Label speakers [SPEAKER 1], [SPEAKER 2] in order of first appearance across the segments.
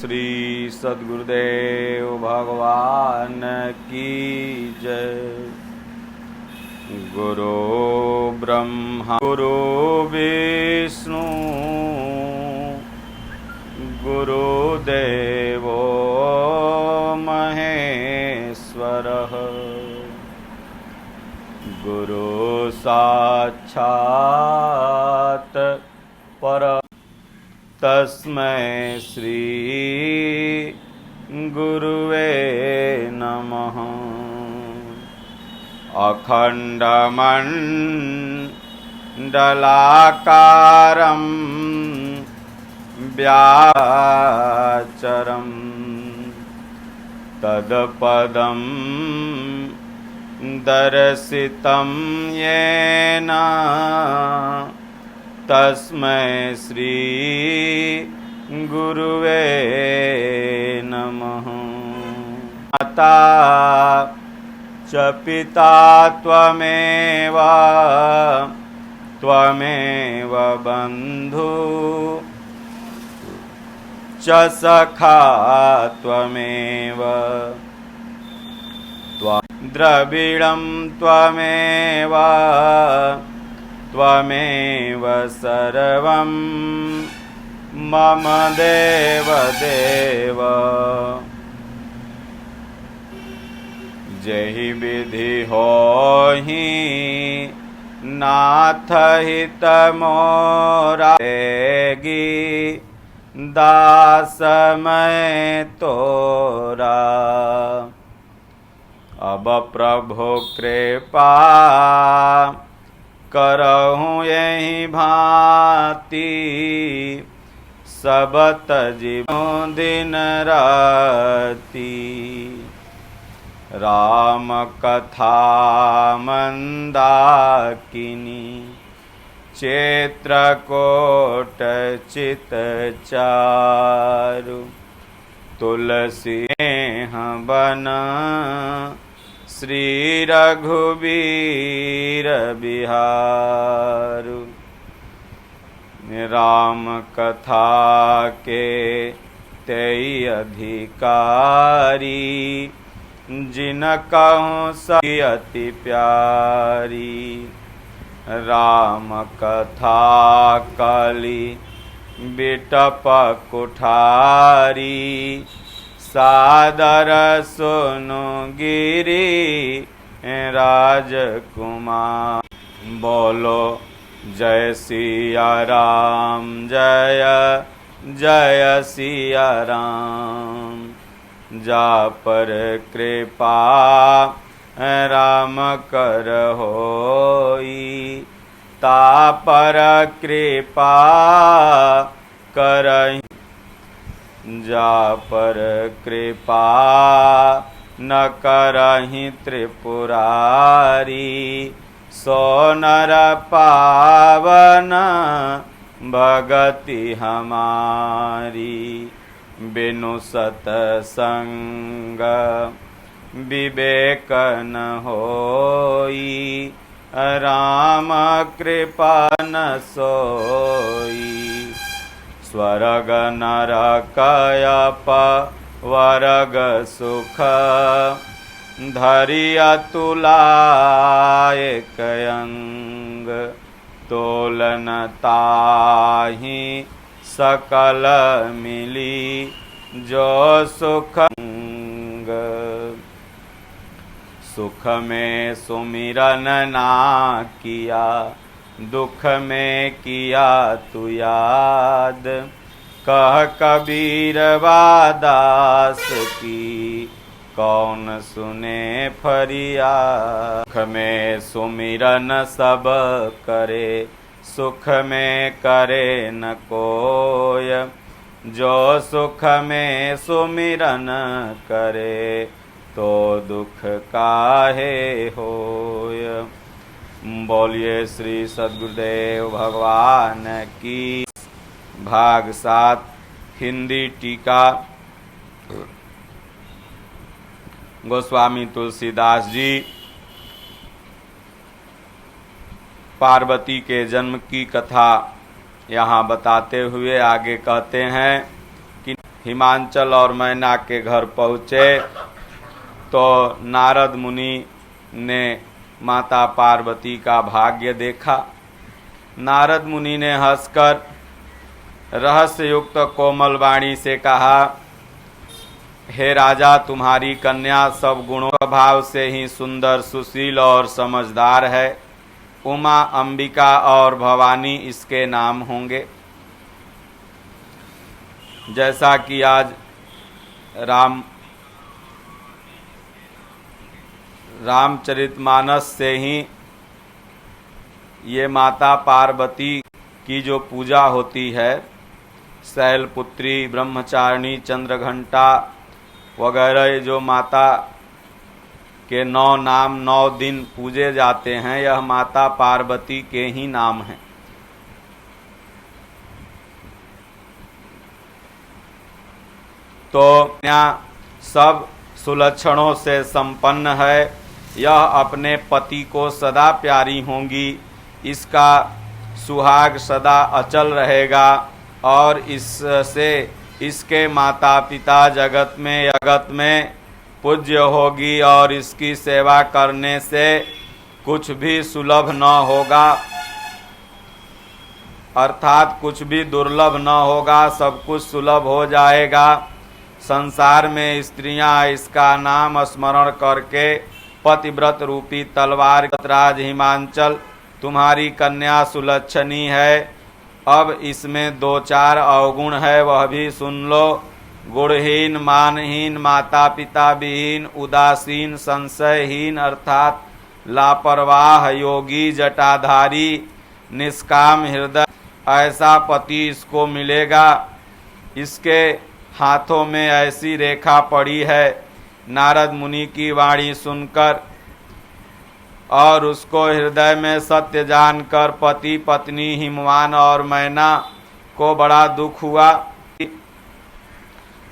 [SPEAKER 1] श्री सद्गुरुदेव भगवान की जय। गुरु ब्रह्मा गुरु विष्णु गुरुदेवो महेश्वरः गुरु साक्षात् परम तस्मै श्री गुरुवे नमः। अखण्डमण्डलाकारं व्याचरं तत्पदं दर्शितं येन तस्मै श्री गुरुवे नमः। माता च पिता त्वमेव त्वमेव बन्धु च सखा त्वमेव द्रविणं त्वमेव त्वमेव सर्वं मम देव देव। जहि विधि होहि नाथ हित मोरा दास मैं तोरा। अब प्रभु कृपा करहूँ यही भांति सब तजिबो दिन राति। राम कथा मंदाकिनी चित्रकूट चित चारु तुलसी बन श्री रघुबीर बिहारु। राम कथा के तेई अधिकारी जिन कहूँ सखी अति प्यारी। राम कथा कली बिटप कुठारी सादर सुनु गिरी राजकुमार। बोलो जय सिया राम जय जय सिया राम। जा पर कृपा राम कर होई ता पर कृपा करहि। जा पर कृपा न करहि त्रिपुरारी सो नर पावन भगति हमारी। बिनु सतसंग विवेक न होई राम कृपा न सोई। स्वर्ग नरकयप वर्ग सुख धरिया तुलायक अंग तोलन ताहि सकल मिली जो सुख। सुख में सुमिरन ना किया दुख में किया तू याद। कह कबीर वादास की कौन सुने फरियाद। सुख में सुमिरन सब करे सुख में करे न कोय। जो सुख में सुमिरन करे तो दुख काहे होय। बोलिए श्री सद्गुरुदेव भगवान की। भाग 7 हिंदी टीका गोस्वामी तुलसीदास जी पार्वती के जन्म की कथा यहाँ बताते हुए आगे कहते हैं कि हिमांचल और मैना के घर पहुँचे तो नारद मुनि ने माता पार्वती का भाग्य देखा। नारद मुनि ने हंसकर रहस्य युक्त कोमल वाणी से कहा, हे राजा, तुम्हारी कन्या सब गुणों भाव से ही सुंदर, सुशील और समझदार है। उमा, अंबिका और भवानी इसके नाम होंगे। जैसा कि आज रामचरितमानस से ही ये माता पार्वती की जो पूजा होती है, शैलपुत्री, ब्रह्मचारिणी, चंद्रघंटा वगैरह जो माता के 9 नाम 9 दिन पूजे जाते हैं, यह माता पार्वती के ही नाम हैं। तो यहाँ सब सुलक्षणों से संपन्न है। यह अपने पति को सदा प्यारी होंगी, इसका सुहाग सदा अचल रहेगा और इससे इसके माता पिता जगत में पूज्य होगी और इसकी सेवा करने से कुछ भी सुलभ न होगा, अर्थात कुछ भी दुर्लभ न होगा, सब कुछ सुलभ हो जाएगा। संसार में स्त्रियां इसका नाम स्मरण करके पतिव्रत रूपी तलवार, राज हिमांचल, तुम्हारी कन्या सुलक्षणी है। अब इसमें 2-4 अवगुण है, वह भी सुन लो। गुणहीन, मानहीन, माता पिता विहीन, उदासीन, संशयहीन अर्थात लापरवाह, योगी, जटाधारी, निष्काम हृदय, ऐसा पति इसको मिलेगा। इसके हाथों में ऐसी रेखा पड़ी है। नारद मुनि की वाणी सुनकर और उसको हृदय में सत्य जानकर पति पत्नी हिमवान और मैना को बड़ा दुख हुआ।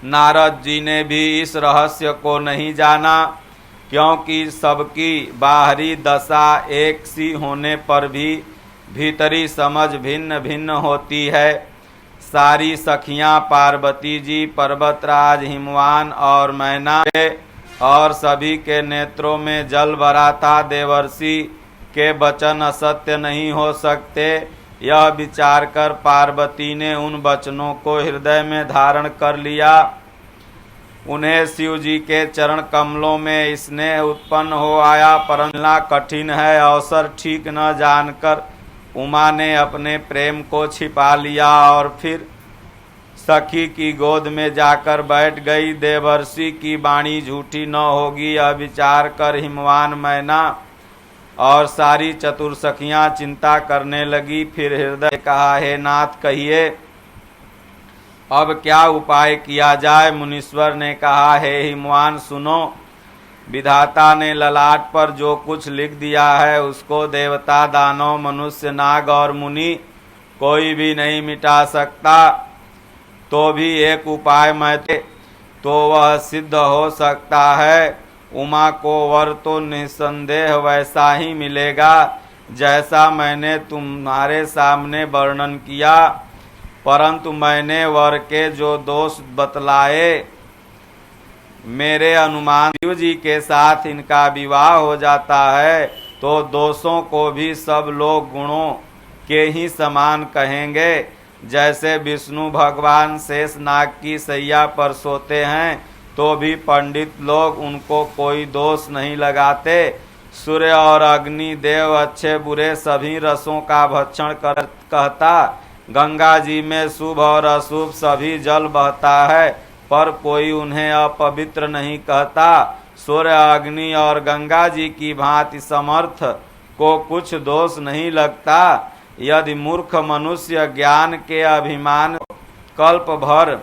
[SPEAKER 1] नारद जी ने भी इस रहस्य को नहीं जाना, क्योंकि सबकी बाहरी दशा एक सी होने पर भी भीतरी समझ भिन्न भिन्न होती है। सारी सखियां पार्वती जी, पर्वतराज, हिमवान और मैना और सभी के नेत्रों में जल भरा था। देवर्षि के वचन असत्य नहीं हो सकते, यह विचार कर पार्वती ने उन वचनों को हृदय में धारण कर लिया। उन्हें शिव जी के चरण कमलों में स्नेह उत्पन्न हो आया, परंतु कठिन है। अवसर ठीक न जानकर उमा ने अपने प्रेम को छिपा लिया और फिर सखी की गोद में जाकर बैठ गई। देवर्षि की वाणी झूठी न होगी, यह विचार कर हिमवान, मैना और सारी चतुर सखियां चिंता करने लगी। फिर हृदय कहा, हे नाथ, कहिए अब क्या उपाय किया जाए। मुनीश्वर ने कहा, हे हिमवान, सुनो। विधाता ने ललाट पर जो कुछ लिख दिया है उसको देवता, दानव, मनुष्य, नाग और मुनि कोई भी नहीं मिटा सकता। तो भी एक उपाय मैं तो वह सिद्ध हो सकता है। उमा को वर तो निसंदेह वैसा ही मिलेगा जैसा मैंने तुम्हारे सामने वर्णन किया, परंतु मैंने वर के जो दोष बतलाए, मेरे अनुमान शिव जी के साथ इनका विवाह हो जाता है तो दोषों को भी सब लोग गुणों के ही समान कहेंगे। जैसे विष्णु भगवान शेषनाग की सैया पर सोते हैं तो भी पंडित लोग उनको कोई दोष नहीं लगाते। सूर्य और अग्नि देव अच्छे बुरे सभी रसों का भक्षण कहता। गंगा जी में शुभ और अशुभ सभी जल बहता है, पर कोई उन्हें अपवित्र नहीं कहता। सूर्य, अग्नि और गंगा जी की भांति समर्थ को कुछ दोष नहीं लगता। यदि मूर्ख मनुष्य ज्ञान के अभिमान कल्प भर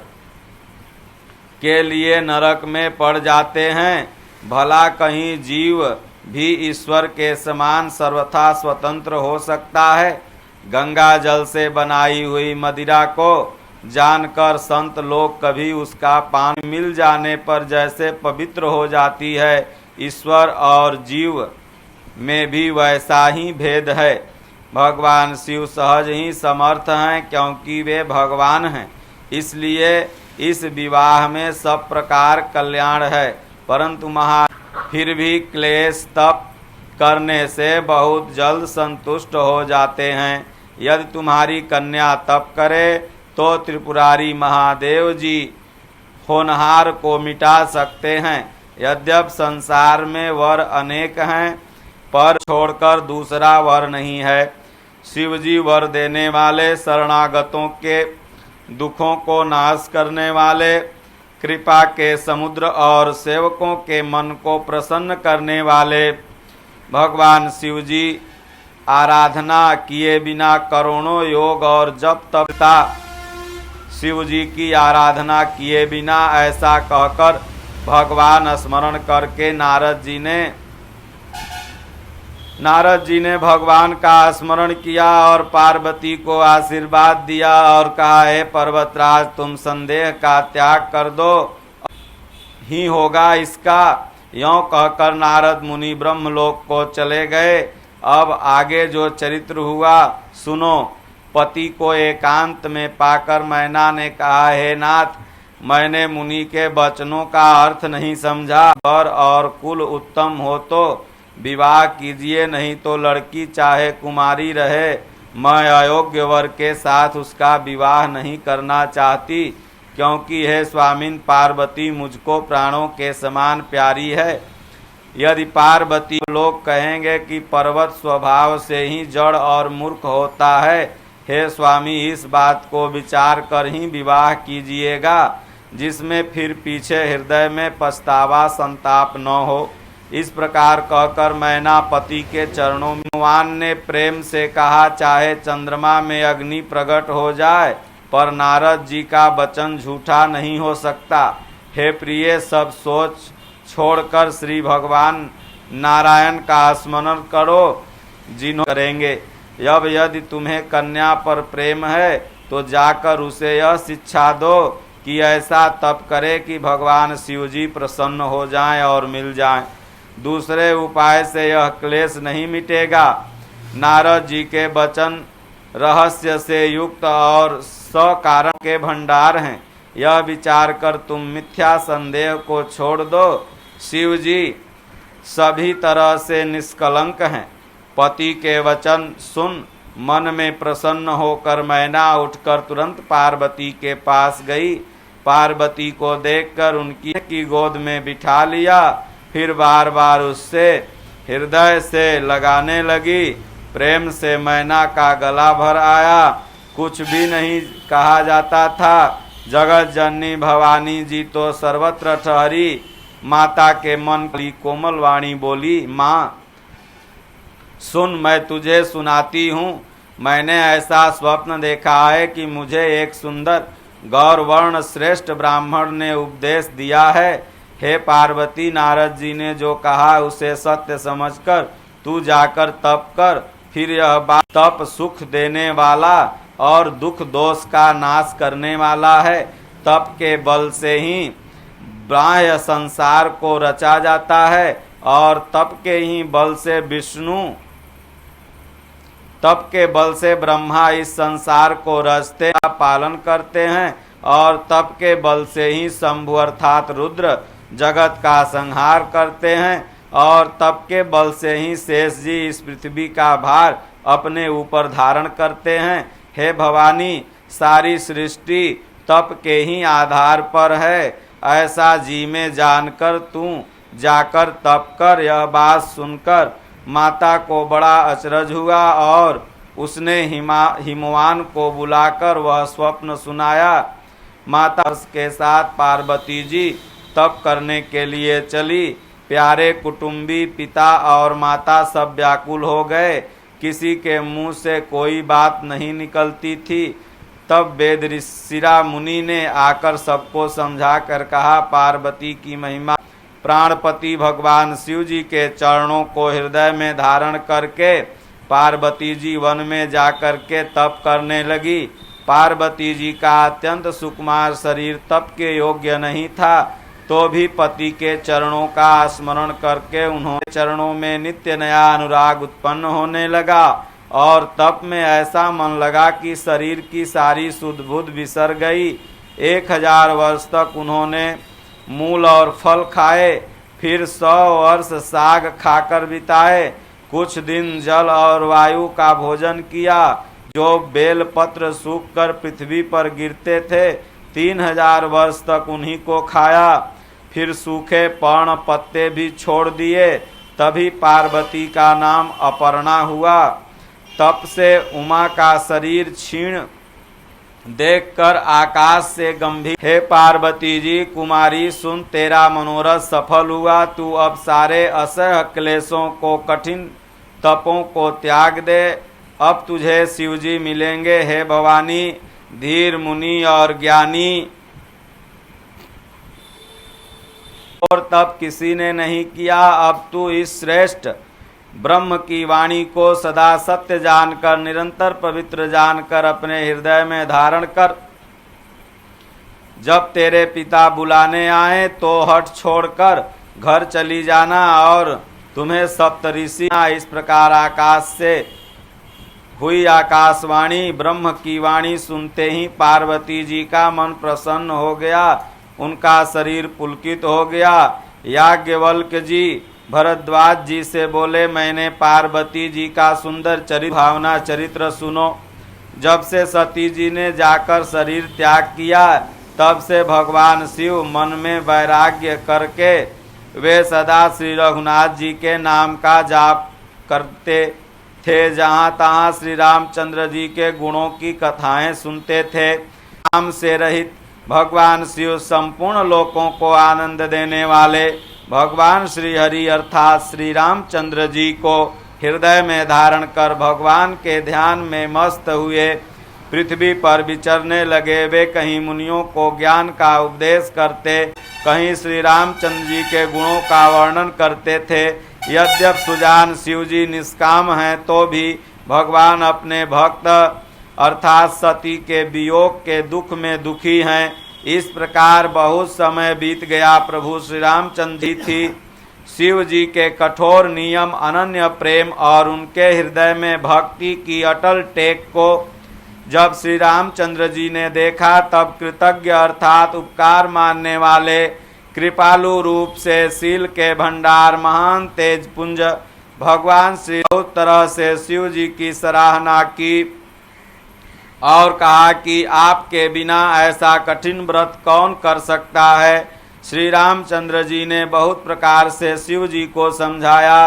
[SPEAKER 1] के लिए नरक में पड़ जाते हैं, भला कहीं जीव भी ईश्वर के समान सर्वथा स्वतंत्र हो सकता है। गंगा जल से बनाई हुई मदिरा को जानकर संत लोग कभी उसका पान मिल जाने पर जैसे पवित्र हो जाती है, ईश्वर और जीव में भी वैसा ही भेद है। भगवान शिव सहज ही समर्थ हैं, क्योंकि वे भगवान हैं, इसलिए इस विवाह में सब प्रकार कल्याण है, परंतु फिर भी क्लेश तप करने से बहुत जल्द संतुष्ट हो जाते हैं। यदि तुम्हारी कन्या तप करे तो त्रिपुरारी महादेव जी होनहार को मिटा सकते हैं। यद्यप संसार में वर अनेक हैं, पर छोड़कर दूसरा वर नहीं है। शिवजी वर देने वाले, शरणागतों के दुखों को नाश करने वाले, कृपा के समुद्र और सेवकों के मन को प्रसन्न करने वाले। भगवान शिवजी आराधना किए बिना करोड़ों योग और जप तपता, शिव जी की आराधना किए बिना, ऐसा कहकर भगवान स्मरण करके नारद जी ने भगवान का स्मरण किया और पार्वती को आशीर्वाद दिया और कहा, हे पर्वतराज, तुम संदेह का त्याग कर दो, ही होगा इसका। यों कहकर नारद मुनि ब्रह्मलोक को चले गए। अब आगे जो चरित्र हुआ सुनो। पति को एकांत में पाकर मैना ने कहा, हे नाथ, मैंने मुनि के वचनों का अर्थ नहीं समझा। वर और कुल उत्तम हो तो विवाह कीजिए, नहीं तो लड़की चाहे कुमारी रहे, मैं अयोग्य वर के साथ उसका विवाह नहीं करना चाहती, क्योंकि हे स्वामिन, पार्वती मुझको प्राणों के समान प्यारी है। यदि पार्वती, लोग कहेंगे कि पर्वत स्वभाव से ही जड़ और मूर्ख होता है। हे स्वामी, इस बात को विचार कर ही विवाह कीजिएगा, जिसमें फिर पीछे हृदय में पछतावा संताप न हो। इस प्रकार कहकर मैना पति के चरणों में, भगवान ने प्रेम से कहा, चाहे चंद्रमा में अग्नि प्रकट हो जाए, पर नारद जी का वचन झूठा नहीं हो सकता। हे प्रिय, सब सोच छोड़कर श्री भगवान नारायण का स्मरण करो, जिन्होंने करेंगे। अब यदि तुम्हें कन्या पर प्रेम है तो जाकर उसे यह शिक्षा दो कि ऐसा तप करे कि भगवान शिवजी प्रसन्न हो जाएं और मिल जाएं। दूसरे उपाय से यह क्लेश नहीं मिटेगा। नारद जी के वचन रहस्य से युक्त और सकारण के भंडार हैं। यह विचार कर तुम मिथ्या संदेह को छोड़ दो। शिव जी सभी तरह से निष्कलंक हैं। पति के वचन सुन मन में प्रसन्न होकर मैना उठकर तुरंत पार्वती के पास गई। पार्वती को देखकर उनकी गोद में बिठा लिया, फिर बार बार उससे हृदय से लगाने लगी। प्रेम से मैना का गला भर आया। कुछ भी नहीं कहा जाता था। जगत जननी भवानी जी तो सर्वत्र ठहरी। माता के मन की कोमल वाणी बोली, माँ सुन, मैं तुझे सुनाती हूँ। मैंने ऐसा स्वप्न देखा है कि मुझे एक सुंदर गौरवर्ण श्रेष्ठ ब्राह्मण ने उपदेश दिया है। हे पार्वती, नारद जी ने जो कहा उसे सत्य समझकर तू जाकर तप कर। फिर यह बात, तप सुख देने वाला और दुख दोष का नाश करने वाला है। तप के बल से ही बाह्य संसार को रचा जाता है और तप के ही बल से विष्णु, तप के बल से ब्रह्मा इस संसार को रचते पालन करते हैं और तप के बल से ही शंभु अर्थात रुद्र जगत का संहार करते हैं और तप के बल से ही शेष जी इस पृथ्वी का भार अपने ऊपर धारण करते हैं। हे भवानी, सारी सृष्टि तप के ही आधार पर है। ऐसा जी में जानकर तू जाकर तप कर। यह बात सुनकर माता को बड़ा अचरज हुआ और उसने हिमवान को बुलाकर वह स्वप्न सुनाया। माता के साथ पार्वती जी तप करने के लिए चली। प्यारे कुटुंबी पिता और माता सब व्याकुल हो गए। किसी के मुंह से कोई बात नहीं निकलती थी। तब वेद ऋषिरा मुनि ने आकर सबको समझा कर कहा, पार्वती की महिमा। प्राणपति भगवान शिव जी के चरणों को हृदय में धारण करके पार्वती जी वन में जाकर के तप करने लगी। पार्वती जी का अत्यंत सुकुमार शरीर तप के योग्य नहीं था, तो भी पति के चरणों का स्मरण करके उन्होंने चरणों में नित्य नया अनुराग उत्पन्न होने लगा और तप में ऐसा मन लगा कि शरीर की सारी सुध बुध बिसर गई। 1000 वर्ष तक उन्होंने मूल और फल खाए, फिर 100 वर्ष साग खाकर बिताए। कुछ दिन जल और वायु का भोजन किया, जो बेल पत्र सूखकर पृथ्वी पर गिरते थे। 3000 वर्ष तक उन्हीं को खाया, फिर सूखे पर्ण पत्ते भी छोड़ दिए। तभी पार्वती का नाम अपर्णा हुआ। तप से उमा का शरीर क्षीण देखकर आकाश से गंभीर, हे पार्वती जी कुमारी सुन, तेरा मनोरथ सफल हुआ। तू अब सारे असह्य क्लेशों को, कठिन तपों को त्याग दे। अब तुझे शिवजी मिलेंगे। हे भवानी, धीर मुनि और ज्ञानी और तब किसी ने नहीं किया। अब तू इस श्रेष्ठ ब्रह्म की वाणी को सदा सत्य जानकर, निरंतर पवित्र जानकर अपने हृदय में धारण कर। जब तेरे पिता बुलाने आए तो हठ छोड़कर घर चली जाना और तुम्हें सप्तऋषि। इस प्रकार आकाश से हुई आकाशवाणी, ब्रह्म की वाणी सुनते ही पार्वती जी का मन प्रसन्न हो गया, उनका शरीर पुलकित हो गया। याज्ञवल्क्य जी भरद्वाज जी से बोले, मैंने पार्वती जी का सुंदर चरित्र भावना चरित्र सुनो। जब से सती जी ने जाकर शरीर त्याग किया, तब से भगवान शिव मन में वैराग्य करके वे सदा श्री रघुनाथ जी के नाम का जाप करते थे। जहाँ तहाँ श्री रामचंद्र जी के गुणों की कथाएं सुनते थे। नाम से रहित भगवान शिव संपूर्ण लोकों को आनंद देने वाले भगवान श्री हरि अर्थात श्री रामचंद्र जी को हृदय में धारण कर भगवान के ध्यान में मस्त हुए पृथ्वी पर विचरने लगे। वे कहीं मुनियों को ज्ञान का उपदेश करते, कहीं श्री रामचंद्र जी के गुणों का वर्णन करते थे। यद्यप सुजान शिव जी निष्काम हैं, तो भी भगवान अपने भक्त अर्थात सती के वियोग के दुख में दुखी हैं। इस प्रकार बहुत समय बीत गया। प्रभु श्री रामचंद्र जी थी शिव जी के कठोर नियम, अनन्य प्रेम और उनके हृदय में भक्ति की अटल टेक को जब श्री रामचंद्र जी ने देखा, तब कृतज्ञ अर्थात उपकार मानने वाले कृपालु रूप से शील के भंडार महान तेज पुंज भगवान श्री बहुत तरह से शिव जी की सराहना की और कहा कि आपके बिना ऐसा कठिन व्रत कौन कर सकता है। श्री रामचंद्र जी ने बहुत प्रकार से शिव जी को समझाया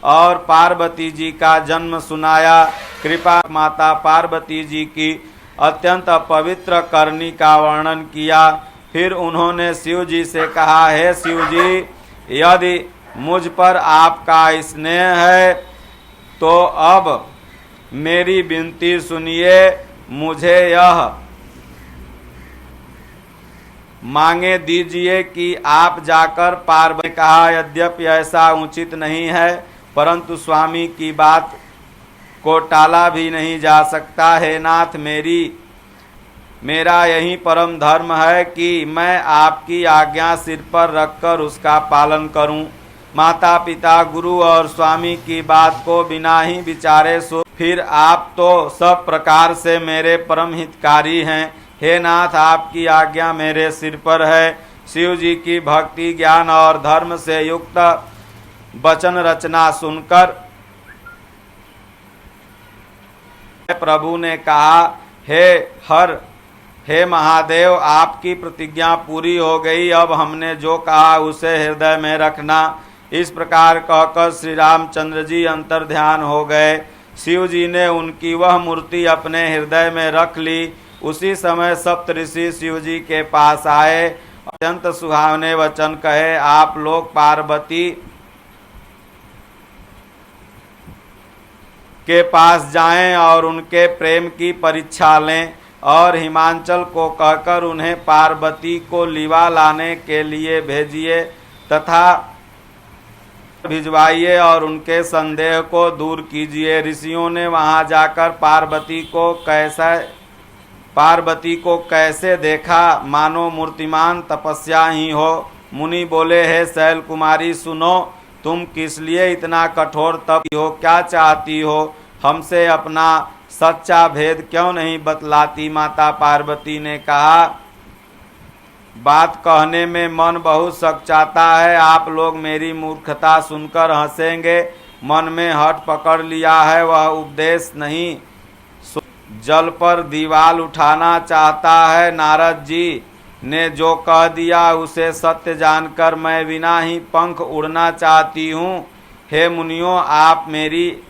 [SPEAKER 1] और पार्वती जी का जन्म सुनाया। कृपा माता पार्वती जी की अत्यंत पवित्र करनी का वर्णन किया। फिर उन्होंने शिव जी से कहा, हे शिव जी, यदि मुझ पर आपका स्नेह है तो अब मेरी विनती सुनिए। मुझे यह मांगे दीजिए कि आप जाकर पार्वती कहा, यद्यपि ऐसा उचित नहीं है, परंतु स्वामी की बात को टाला भी नहीं जा सकता। हे नाथ, मेरा यही परम धर्म है कि मैं आपकी आज्ञा सिर पर रखकर उसका पालन करूं। माता पिता गुरु और स्वामी की बात को बिना ही विचारे सो फिर आप तो सब प्रकार से मेरे परम हितकारी हैं। हे नाथ, आपकी आज्ञा मेरे सिर पर है। शिव जी की भक्ति ज्ञान और धर्म से युक्त वचन रचना सुनकर प्रभु ने कहा, हे महादेव, आपकी प्रतिज्ञा पूरी हो गई। अब हमने जो कहा उसे हृदय में रखना। इस प्रकार कहकर श्री रामचंद्र जी अंतर ध्यान हो गए। शिव जी ने उनकी वह मूर्ति अपने हृदय में रख ली। उसी समय सप्तऋषि शिव जी के पास आए, अत्यंत सुहावने वचन कहे, आप लोग पार्वती के पास जाएं और उनके प्रेम की परीक्षा लें और हिमांचल को कहकर उन्हें पार्वती को लीवा लाने के लिए भेजिए तथा भिजवाइए और उनके संदेह को दूर कीजिए। ऋषियों ने वहां जाकर पार्वती को कैसे देखा, मानो मूर्तिमान तपस्या ही हो। मुनि बोले, हे शैल कुमारी, सुनो, तुम किस लिए इतना कठोर तप हो, क्या चाहती हो, हमसे अपना सच्चा भेद क्यों नहीं बतलाती। माता पार्वती ने कहा, बात कहने में मन बहुत सकचाता है। आप लोग मेरी मूर्खता सुनकर हंसेंगे। मन में हठ पकड़ लिया है, वह उपदेश नहीं, जल पर दीवाल उठाना चाहता है। नारद जी ने जो कह दिया उसे सत्य जानकर मैं बिना ही पंख उड़ना चाहती हूँ। हे मुनियों, आप मेरी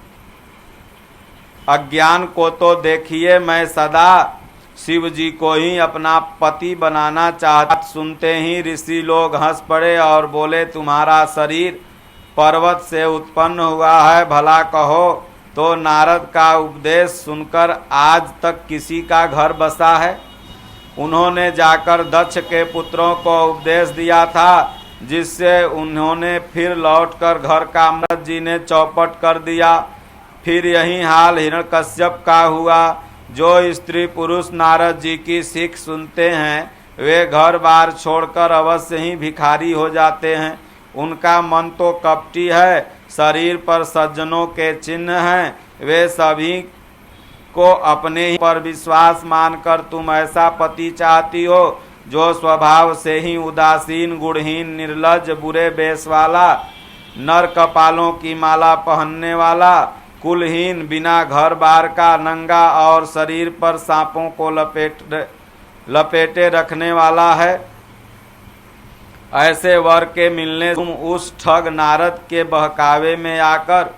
[SPEAKER 1] अज्ञान को तो देखिए। मैं सदा शिव जी को ही अपना पति बनाना चाहता। सुनते ही ऋषि लोग हंस पड़े और बोले, तुम्हारा शरीर पर्वत से उत्पन्न हुआ है, भला कहो तो नारद का उपदेश सुनकर आज तक किसी का घर बसा है? उन्होंने जाकर दक्ष के पुत्रों को उपदेश दिया था, जिससे उन्होंने फिर लौटकर घर का नारद जी ने चौपट कर दिया। फिर यही हाल हिरण्यकश्यप का हुआ। जो स्त्री पुरुष नारद जी की सीख सुनते हैं वे घर बार छोड़कर अवश्य ही भिखारी हो जाते हैं। उनका मन तो कपटी है, शरीर पर सज्जनों के चिन्ह हैं। वे सभी को अपने ही पर विश्वास मानकर तुम ऐसा पति चाहती हो जो स्वभाव से ही उदासीन, गुणहीन, निर्लज्ज, बुरे बेश वाला, नर कपालों की माला पहनने वाला, कुलहीन, बिना घर बार का, नंगा और शरीर पर सांपों को लपेटे रखने वाला है। ऐसे वर के मिलने तुम उस ठग नारद के बहकावे में आकर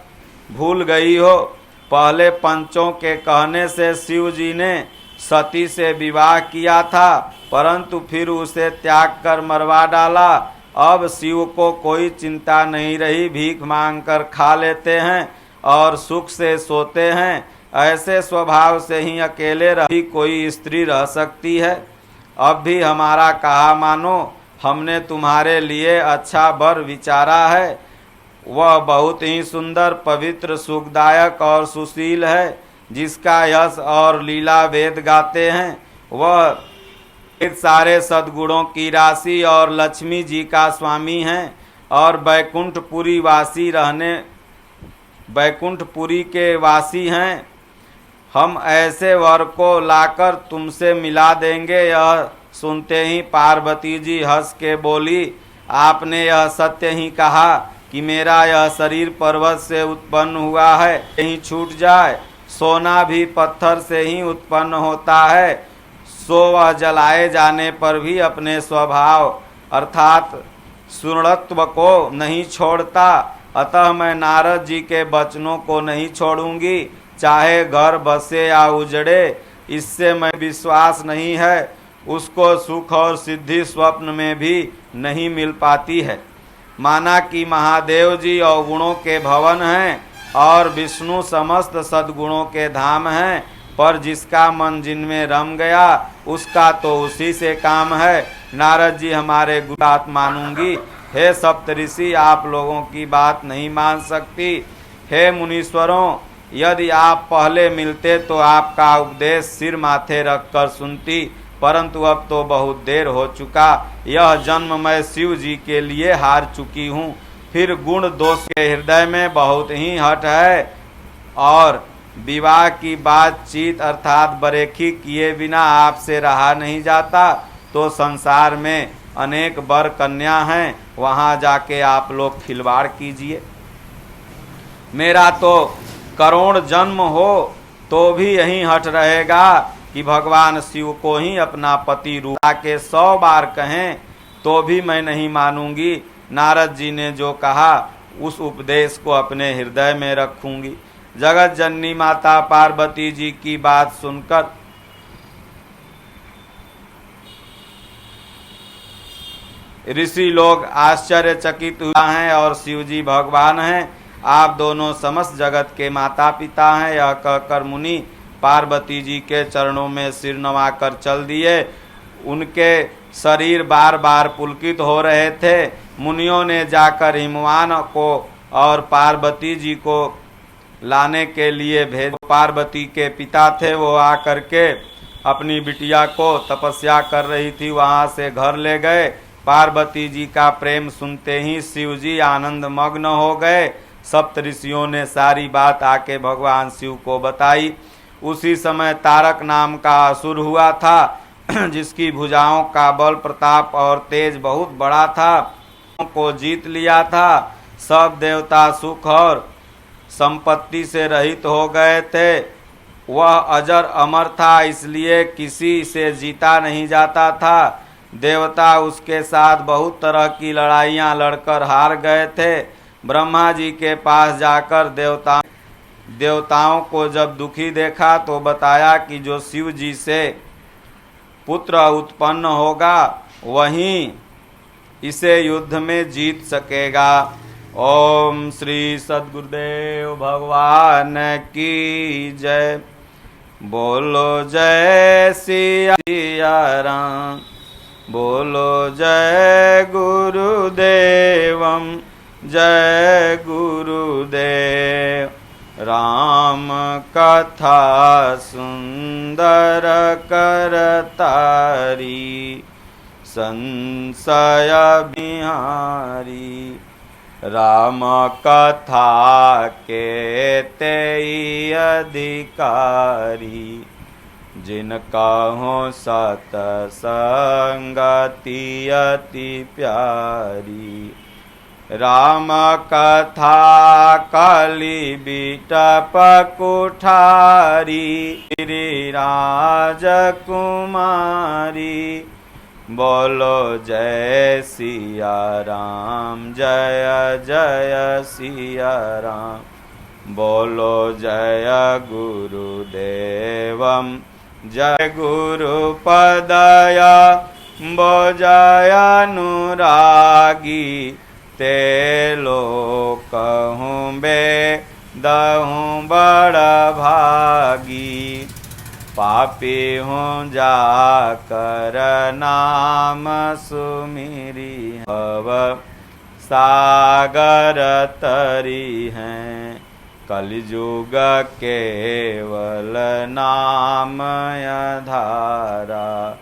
[SPEAKER 1] भूल गई हो। पहले पंचों के कहने से शिव जी ने सती से विवाह किया था, परंतु फिर उसे त्याग कर मरवा डाला। अब शिव को कोई चिंता नहीं रही, भीख मांगकर खा लेते हैं और सुख से सोते हैं। ऐसे स्वभाव से ही अकेले रही कोई स्त्री रह सकती है? अब भी हमारा कहा मानो, हमने तुम्हारे लिए अच्छा वर विचारा है। वह बहुत ही सुंदर, पवित्र, सुखदायक और सुशील है, जिसका यश और लीला वेद गाते हैं। वह सारे सद्गुणों की राशि और लक्ष्मी जी का स्वामी है और बैकुंठपुरी के वासी हैं। हम ऐसे वर को लाकर तुमसे मिला देंगे। यह सुनते ही पार्वती जी हंस के बोली, आपने यह सत्य ही कहा कि मेरा यह शरीर पर्वत से उत्पन्न हुआ है, यहीं छूट जाए। सोना भी पत्थर से ही उत्पन्न होता है, सो वह जलाए जाने पर भी अपने स्वभाव अर्थात सूर्णत्व को नहीं छोड़ता। अतः मैं नारद जी के वचनों को नहीं छोड़ूंगी, चाहे घर बसे या उजड़े। इससे मैं विश्वास नहीं है, उसको सुख और सिद्धि स्वप्न में भी नहीं मिल पाती है। माना कि महादेव जी अवगुणों के भवन हैं और विष्णु समस्त सद्गुणों के धाम हैं, पर जिसका मन जिनमें रम गया उसका तो उसी से काम है। नारद जी हमारे बात मानूंगी। हे सप्तऋषि, आप लोगों की बात नहीं मान सकती। हे मुनीश्वरों, यदि आप पहले मिलते तो आपका उपदेश सिर माथे रखकर सुनती, परंतु अब तो बहुत देर हो चुका। यह जन्म मैं शिव जी के लिए हार चुकी हूँ। फिर गुण दोष के हृदय में बहुत ही हठ है और विवाह की बातचीत अर्थात बरेखी किए बिना आपसे रहा नहीं जाता। तो संसार में अनेक वर कन्या हैं, वहाँ जाके आप लोग खिलवाड़ कीजिए। मेरा तो करोड़ जन्म हो तो भी यही हट रहेगा कि भगवान शिव को ही अपना पति रूप के 100 बार कहें तो भी मैं नहीं मानूंगी। नारद जी ने जो कहा उस उपदेश को अपने हृदय में रखूंगी। जगत जननी माता पार्वती जी की बात सुनकर ऋषि लोग आश्चर्यचकित हुए हैं और शिव जी भगवान हैं। आप दोनों समस्त जगत के माता पिता हैं। यह कहकर मुनि पार्वती जी के चरणों में सिर नवाकर चल दिए। उनके शरीर बार बार पुलकित हो रहे थे। मुनियों ने जाकर हिमवान को और पार्वती जी को लाने के लिए भेज। पार्वती के पिता थे, वो आकर के अपनी बिटिया को तपस्या कर रही थी वहां से घर ले गए। पार्वती जी का प्रेम सुनते ही शिव जी आनंद मग्न हो गए। सप्तऋषियों ने सारी बात आके भगवान शिव को बताई। उसी समय तारक नाम का असुर हुआ था। जिसकी भुजाओं का बल प्रताप और तेज बहुत बड़ा था, को जीत लिया था। सब देवता सुख और संपत्ति से रहित हो गए थे। वह अजर अमर था, इसलिए किसी से जीता नहीं जाता था। देवता उसके साथ बहुत तरह की लड़ाइयाँ लड़कर हार गए थे। ब्रह्मा जी के पास जाकर देवताओं को जब दुखी देखा तो बताया कि जो शिव जी से पुत्र उत्पन्न होगा वहीं इसे युद्ध में जीत सकेगा। ओम श्री सद्गुरुदेव भगवान की जय। बोलो जय सिया राम, बोलो जय गुरुदेवम, जय गुरुदेव। राम कथा सुंदर करतारी, संशय बिहारी। राम कथा के तेई अधिकारी, जिनका हो सतसंगति अति प्यारी। राम कथा कली बिटप कुठारी, गिरिराज कुमारी। बोलो जय सिया राम, जय जय सिया राम। बोलो जय गुरुदेवम, जय गुरुपदय। जय अनुरागी, ते लोकहूँ बेदहूँ बड़ भागी। पापी हूँ जाकर नाम सुमिरी, भव सागर तरी हैं। कलयुग केवल नाम धारा,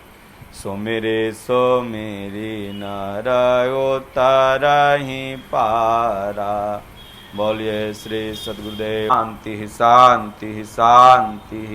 [SPEAKER 1] सुमिरे सुमिरी नर उतरहि पारा। बोलिए श्री सद्गुरुदेव। शांति शांति शांति।